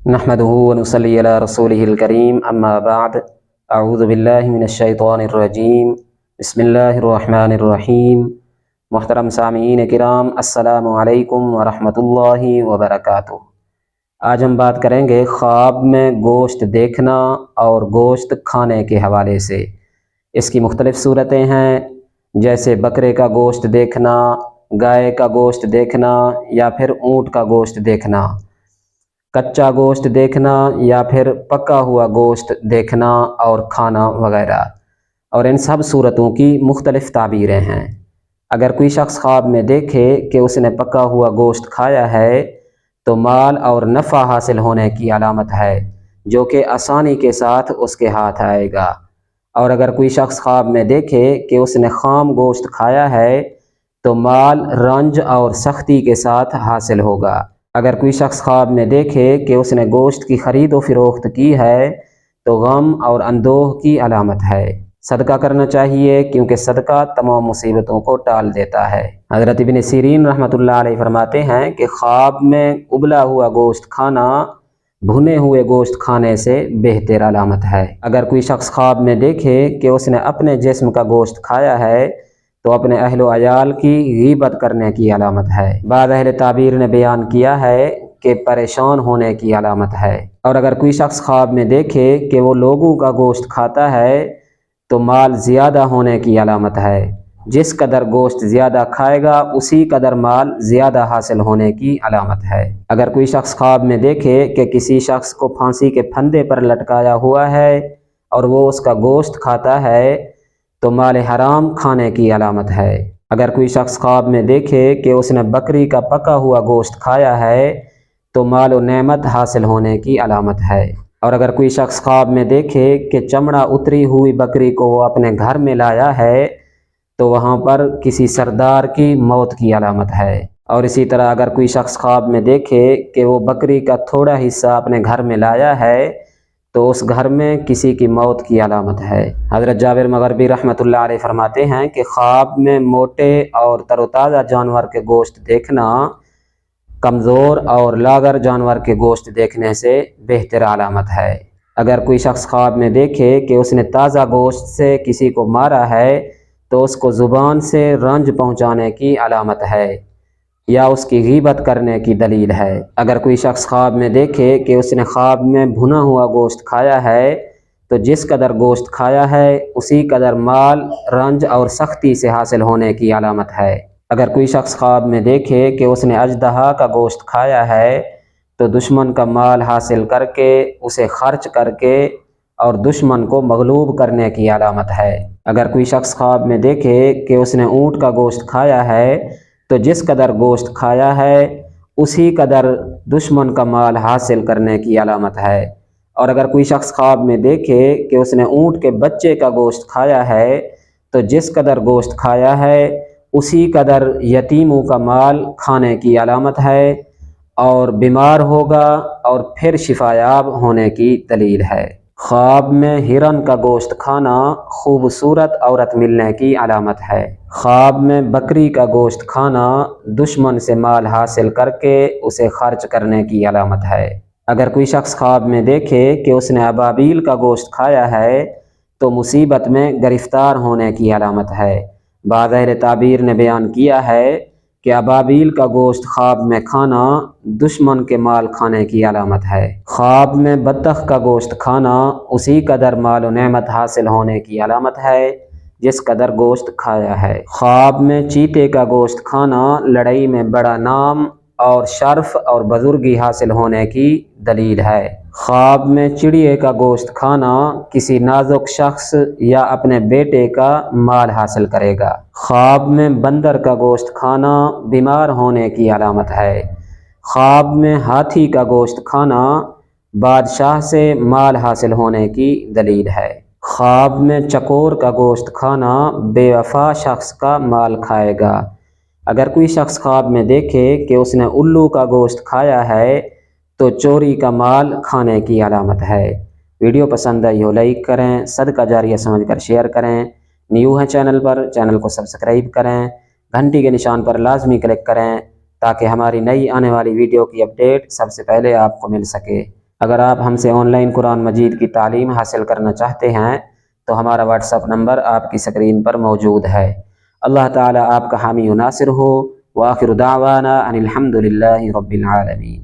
نحمده ونصلي على رسوله الكريم اما بعد اعوذ باللہ من الشیطان الرجیم بسم اللہ الرحمن الرحیم۔ محترم سامعین کرام، السلام علیکم ورحمۃ اللہ وبرکاتہ۔ آج ہم بات کریں گے خواب میں گوشت دیکھنا اور گوشت کھانے کے حوالے سے۔ اس کی مختلف صورتیں ہیں، جیسے بکرے کا گوشت دیکھنا، گائے کا گوشت دیکھنا یا پھر اونٹ کا گوشت دیکھنا، کچا گوشت دیکھنا یا پھر پکا ہوا گوشت دیکھنا اور کھانا وغیرہ، اور ان سب صورتوں کی مختلف تعبیریں ہیں۔ اگر کوئی شخص خواب میں دیکھے کہ اس نے پکا ہوا گوشت کھایا ہے تو مال اور نفع حاصل ہونے کی علامت ہے، جو کہ آسانی کے ساتھ اس کے ہاتھ آئے گا۔ اور اگر کوئی شخص خواب میں دیکھے کہ اس نے خام گوشت کھایا ہے تو مال رنج اور سختی کے ساتھ حاصل ہوگا۔ اگر کوئی شخص خواب میں دیکھے کہ اس نے گوشت کی خرید و فروخت کی ہے تو غم اور اندوہ کی علامت ہے۔ صدقہ کرنا چاہیے، کیونکہ صدقہ تمام مصیبتوں کو ٹال دیتا ہے۔ حضرت ابن سیرین رحمۃ اللہ علیہ فرماتے ہیں کہ خواب میں ابلا ہوا گوشت کھانا بھنے ہوئے گوشت کھانے سے بہتر علامت ہے۔ اگر کوئی شخص خواب میں دیکھے کہ اس نے اپنے جسم کا گوشت کھایا ہے تو اپنے اہل و عیال کی غیبت کرنے کی علامت ہے۔ بعض اہل تعبیر نے بیان کیا ہے کہ پریشان ہونے کی علامت ہے۔ اور اگر کوئی شخص خواب میں دیکھے کہ وہ لوگوں کا گوشت کھاتا ہے تو مال زیادہ ہونے کی علامت ہے۔ جس قدر گوشت زیادہ کھائے گا اسی قدر مال زیادہ حاصل ہونے کی علامت ہے۔ اگر کوئی شخص خواب میں دیکھے کہ کسی شخص کو پھانسی کے پھندے پر لٹکایا ہوا ہے اور وہ اس کا گوشت کھاتا ہے تو مال حرام کھانے کی علامت ہے۔ اگر کوئی شخص خواب میں دیکھے کہ اس نے بکری کا پکا ہوا گوشت کھایا ہے تو مال و نعمت حاصل ہونے کی علامت ہے۔ اور اگر کوئی شخص خواب میں دیکھے کہ چمڑا اتری ہوئی بکری کو وہ اپنے گھر میں لایا ہے تو وہاں پر کسی سردار کی موت کی علامت ہے۔ اور اسی طرح اگر کوئی شخص خواب میں دیکھے کہ وہ بکری کا تھوڑا حصہ اپنے گھر میں لایا ہے تو اس گھر میں کسی کی موت کی علامت ہے۔ حضرت جابر مغربی رحمۃ اللہ علیہ فرماتے ہیں کہ خواب میں موٹے اور تر و تازہ جانور کے گوشت دیکھنا کمزور اور لاغر جانور کے گوشت دیکھنے سے بہتر علامت ہے۔ اگر کوئی شخص خواب میں دیکھے کہ اس نے تازہ گوشت سے کسی کو مارا ہے تو اس کو زبان سے رنج پہنچانے کی علامت ہے یا اس کی غیبت کرنے کی دلیل ہے۔ اگر کوئی شخص خواب میں دیکھے کہ اس نے خواب میں بھنا ہوا گوشت کھایا ہے تو جس قدر گوشت کھایا ہے اسی قدر مال رنج اور سختی سے حاصل ہونے کی علامت ہے۔ اگر کوئی شخص خواب میں دیکھے کہ اس نے اژدہا کا گوشت کھایا ہے تو دشمن کا مال حاصل کر کے اسے خرچ کر کے اور دشمن کو مغلوب کرنے کی علامت ہے۔ اگر کوئی شخص خواب میں دیکھے کہ اس نے اونٹ کا گوشت کھایا ہے تو جس قدر گوشت کھایا ہے اسی قدر دشمن کا مال حاصل کرنے کی علامت ہے۔ اور اگر کوئی شخص خواب میں دیکھے کہ اس نے اونٹ کے بچے کا گوشت کھایا ہے تو جس قدر گوشت کھایا ہے اسی قدر یتیموں کا مال کھانے کی علامت ہے اور بیمار ہوگا اور پھر شفا یاب ہونے کی دلیل ہے۔ خواب میں ہرن کا گوشت کھانا خوبصورت عورت ملنے کی علامت ہے۔ خواب میں بکری کا گوشت کھانا دشمن سے مال حاصل کر کے اسے خرچ کرنے کی علامت ہے۔ اگر کوئی شخص خواب میں دیکھے کہ اس نے ابابیل کا گوشت کھایا ہے تو مصیبت میں گرفتار ہونے کی علامت ہے۔ بعض اہل تعبیر نے بیان کیا ہے کہ ابابیل کا گوشت خواب میں کھانا دشمن کے مال کھانے کی علامت ہے۔ خواب میں بطخ کا گوشت کھانا اسی قدر مال و نعمت حاصل ہونے کی علامت ہے جس قدر گوشت کھایا ہے۔ خواب میں چیتے کا گوشت کھانا لڑائی میں بڑا نام اور شرف اور بزرگی حاصل ہونے کی دلیل ہے۔ خواب میں چڑیے کا گوشت کھانا کسی نازک شخص یا اپنے بیٹے کا مال حاصل کرے گا۔ خواب میں بندر کا گوشت کھانا بیمار ہونے کی علامت ہے۔ خواب میں ہاتھی کا گوشت کھانا بادشاہ سے مال حاصل ہونے کی دلیل ہے۔ خواب میں چکور کا گوشت کھانا بے وفا شخص کا مال کھائے گا۔ اگر کوئی شخص خواب میں دیکھے کہ اس نے الو کا گوشت کھایا ہے تو چوری کا مال کھانے کی علامت ہے۔ ویڈیو پسند آئی ہو لائک کریں، صدقہ جاریہ سمجھ کر شیئر کریں۔ نیو ہے چینل کو سبسکرائب کریں، گھنٹی کے نشان پر لازمی کلک کریں تاکہ ہماری نئی آنے والی ویڈیو کی اپڈیٹ سب سے پہلے آپ کو مل سکے۔ اگر آپ ہم سے آن لائن قرآن مجید کی تعلیم حاصل کرنا چاہتے ہیں تو ہمارا واٹس ایپ نمبر آپ کی اسکرین پر موجود ہے۔ اللہ تعالیٰ آپ کا حامی و ناصر ہو۔ وآخر دعوانا ان الحمد للہ رب العالمین۔